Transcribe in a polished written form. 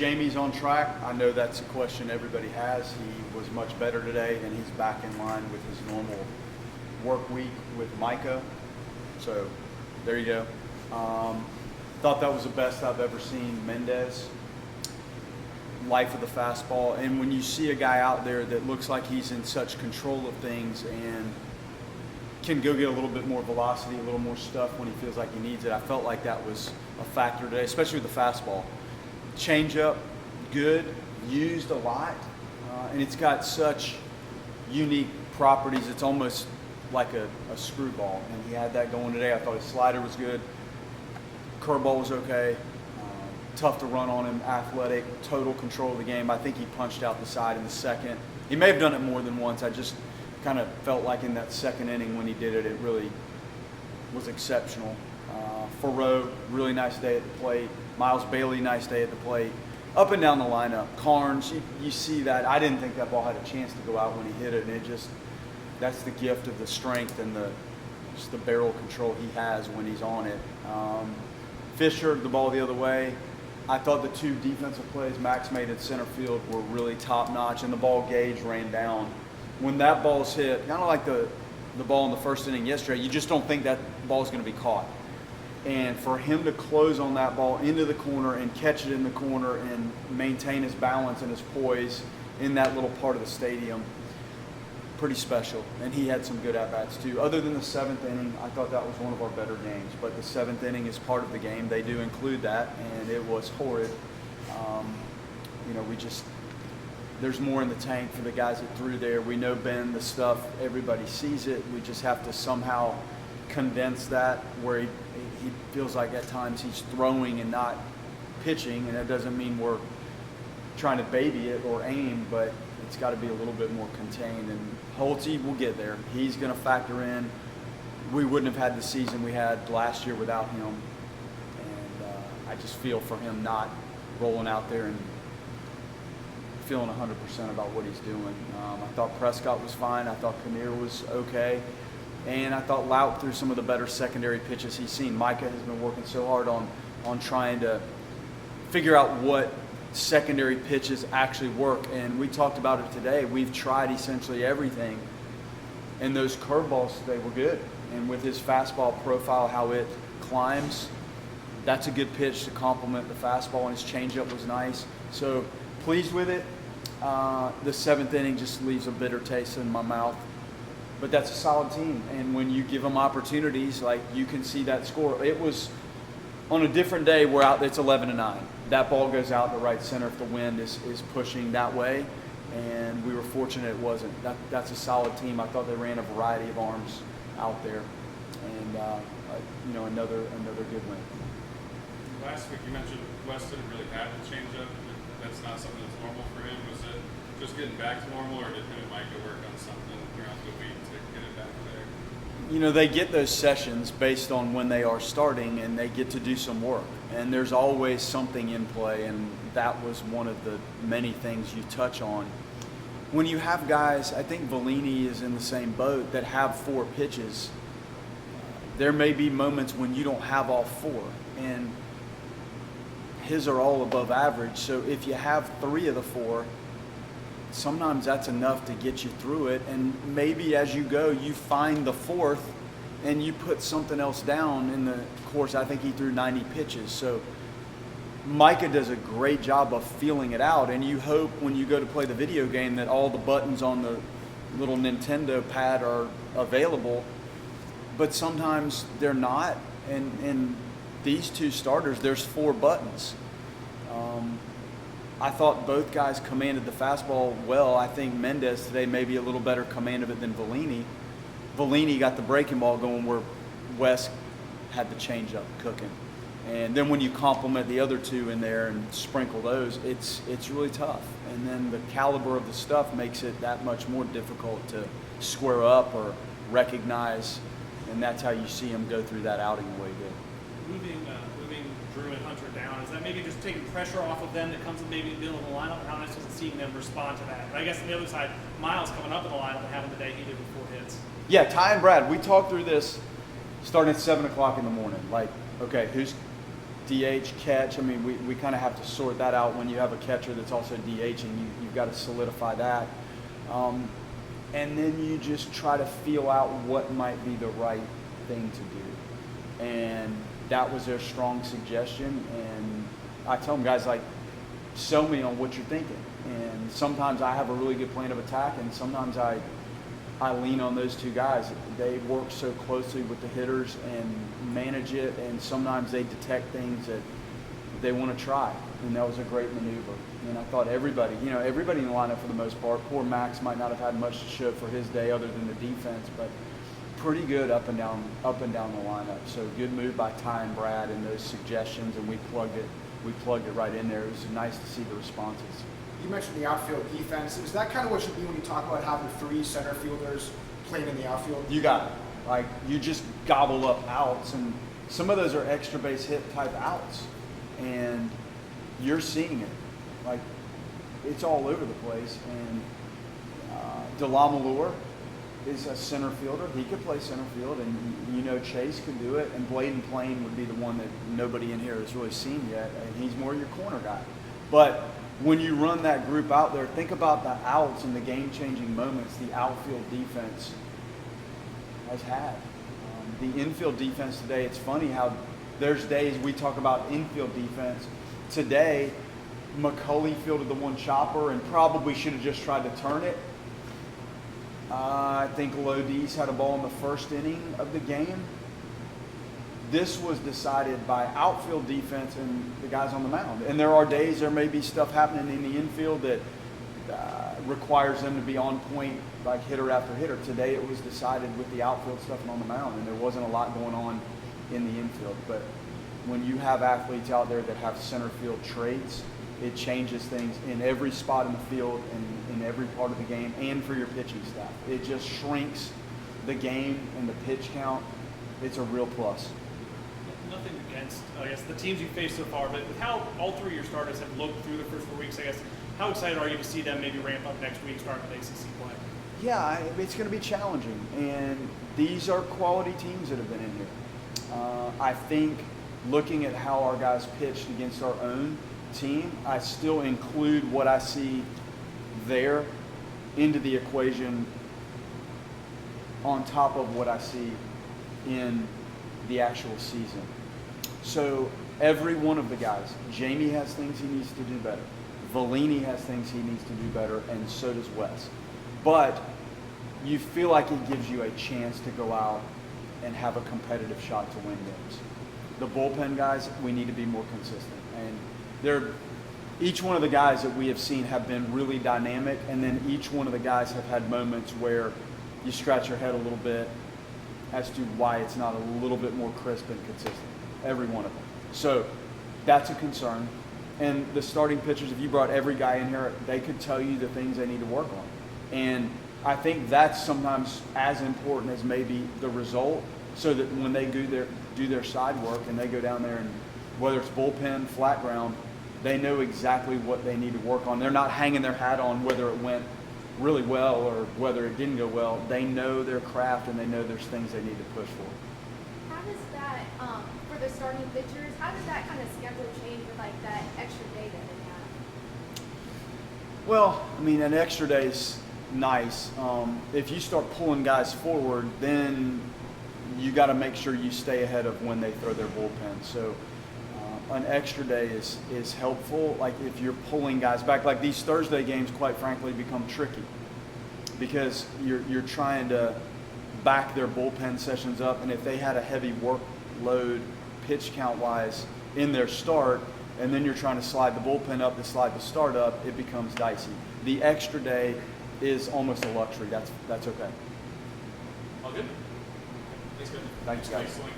Jamie's on track? I know that's a question everybody has. He was much better today, and he's back in line with his normal work week with Micah. So there you go. Thought that was the best I've ever seen Mendez. Life of the fastball. And when you see a guy out there that looks like he's in such control of things and can go get a little bit more velocity, a little more stuff when he feels like he needs it, I felt like that was a factor today, especially with the fastball. Changeup, good, used a lot, and it's got such unique properties. It's almost like a screwball, and he had that going today. I thought his slider was good. Curveball was okay. Tough to run on him, athletic, total control of the game. I think he punched out the side in the second. He may have done it more than once. I just kind of felt like in that second inning when he did it, it really was exceptional. Farrow, really nice day at the plate. Miles Bailey, nice day at the plate. Up and down the lineup. Carnes, you see that. I didn't think that ball had a chance to go out when he hit it, and it just, that's the gift of the strength and just the barrel control he has when he's on it. Fisher, the ball the other way. I thought the two defensive plays Max made at center field were really top-notch, and the ball gauge ran down. When that ball's hit, kind of like the ball in the first inning yesterday, you just don't think that ball's going to be caught. And for him to close on that ball into the corner and catch it in the corner and maintain his balance and his poise in that little part of the stadium, pretty special. And he had some good at-bats too. Other than the seventh inning, I thought that was one of our better games. But the seventh inning is part of the game. They do include that, and it was horrid. There's more in the tank for the guys that threw there. We know Ben, the stuff, everybody sees it. We just have to somehow condense that where he feels like at times he's throwing and not pitching, and that doesn't mean we're trying to baby it or aim, but it's got to be a little bit more contained. And Holtzy will get there. He's going to factor in. We wouldn't have had the season we had last year without him, and I just feel for him not rolling out there and feeling 100% about what he's doing. I thought Prescott was fine. I thought Kinnear was okay. And I thought Laut threw some of the better secondary pitches he's seen. Micah has been working so hard on trying to figure out what secondary pitches actually work. And we talked about it today. We've tried essentially everything. And those curveballs today were good. And with his fastball profile, how it climbs, that's a good pitch to complement the fastball. And his changeup was nice. So pleased with it. The seventh inning just leaves a bitter taste in my mouth. But that's a solid team, and when you give them opportunities, like you can see that score. It was on a different day. We're out. It's 11-9. That ball goes out to right center if the wind is pushing that way, and we were fortunate it wasn't. That's a solid team. I thought they ran a variety of arms out there, and another good win. Last week you mentioned West didn't really have the changeup. That's not something that's normal for him. Was it just getting back to normal, or did him and Micah work on something throughout the week to get it back there? They get those sessions based on when they are starting, and they get to do some work. And there's always something in play, and that was one of the many things you touch on. When you have guys, I think Vellini is in the same boat, that have four pitches, there may be moments when you don't have all four. And his are all above average. So if you have three of the four, sometimes that's enough to get you through it. And maybe as you go, you find the fourth and you put something else down in the course. I think he threw 90 pitches. So Micah does a great job of feeling it out. And you hope when you go to play the video game that all the buttons on the little Nintendo pad are available. But sometimes they're not. And these two starters, there's four buttons. I thought both guys commanded the fastball well. I think Mendez today may be a little better command of it than Vellini. Vellini got the breaking ball going where West had the changeup cooking. And then when you complement the other two in there and sprinkle those, it's really tough. And then the caliber of the stuff makes it that much more difficult to square up or recognize. And that's how you see him go through that outing the way he did. Moving Drew and Hunter down, is that maybe just taking pressure off of them that comes in maybe the middle of the lineup? How nice was it seeing them respond to that? But I guess on the other side, Miles coming up in the lineup and having the day he did with 4 hits. Yeah, Ty and Brad, we talked through this starting at 7 o'clock in the morning. Like, okay, who's DH, catch. I mean, we kind of have to sort that out when you have a catcher that's also DH, and you've got to solidify that. And then you just try to feel out what might be the right thing to do. And that was their strong suggestion. And I tell them, guys, like, sell me on what you're thinking. And sometimes I have a really good plan of attack, and sometimes I lean on those two guys. They work so closely with the hitters and manage it, and sometimes they detect things that they want to try. And that was a great maneuver. And I thought everybody in the lineup for the most part, poor Max might not have had much to show for his day other than the defense, but pretty good up and down the lineup. So good move by Ty and Brad and those suggestions, and we plugged it right in there. It was nice to see the responses. You mentioned the outfield defense. Is that kind of what you mean when you talk about having 3 center fielders playing in the outfield? You got it. Like, you just gobble up outs, and some of those are extra base hit type outs, and you're seeing it. Like, it's all over the place. And DeLamalure is a center fielder. He could play center field, and Chase could do it, and Bladen Plain would be the one that nobody in here has really seen yet, and he's more your corner guy. But when you run that group out there, think about the outs and the game-changing moments the outfield defense has had. The infield defense today, it's funny how there's days we talk about infield defense. Today, McCulley fielded the one chopper and probably should have just tried to turn it. I think Lodi's had a ball in the first inning of the game. This was decided by outfield defense and the guys on the mound. And there are days there may be stuff happening in the infield that requires them to be on point, like hitter after hitter. Today it was decided with the outfield stuff and on the mound, and there wasn't a lot going on in the infield. But when you have athletes out there that have center field traits, it changes things in every spot in the field and in every part of the game, and for your pitching staff. It just shrinks the game and the pitch count. It's a real plus. Nothing against, I guess, the teams you faced so far, but with how all 3 of your starters have looked through the first 4 weeks, I guess, how excited are you to see them maybe ramp up next week, starting with ACC play? Yeah, it's going to be challenging, and these are quality teams that have been in here. I think looking at how our guys pitched against our own team, I still include what I see there into the equation on top of what I see in the actual season. So every one of the guys, Jamie has things he needs to do better. Valini has things he needs to do better, and so does Wes. But you feel like it gives you a chance to go out and have a competitive shot to win games. The bullpen guys, we need to be more consistent. And each one of the guys that we have seen have been really dynamic, and then each one of the guys have had moments where you scratch your head a little bit as to why it's not a little bit more crisp and consistent. Every one of them. So that's a concern. And the starting pitchers, if you brought every guy in here, they could tell you the things they need to work on. And I think that's sometimes as important as maybe the result, so that when they do their side work and they go down there, and whether it's bullpen, flat ground, they know exactly what they need to work on. They're not hanging their hat on whether it went really well or whether it didn't go well. They know their craft, and they know there's things they need to push for. How does that, for the starting pitchers, how does that kind of schedule change with like that extra day that they have? Well, I mean, an extra day is nice. If you start pulling guys forward, then you got to make sure you stay ahead of when they throw their bullpen. So an extra day is helpful. Like if you're pulling guys back, like these Thursday games, quite frankly, become tricky because you're trying to back their bullpen sessions up, and if they had a heavy workload pitch count wise in their start, and then you're trying to slide the bullpen up to slide the start up, it becomes dicey. The extra day is almost a luxury. That's okay. All good? Thanks, guys. Thanks, guys. Thanks, Link.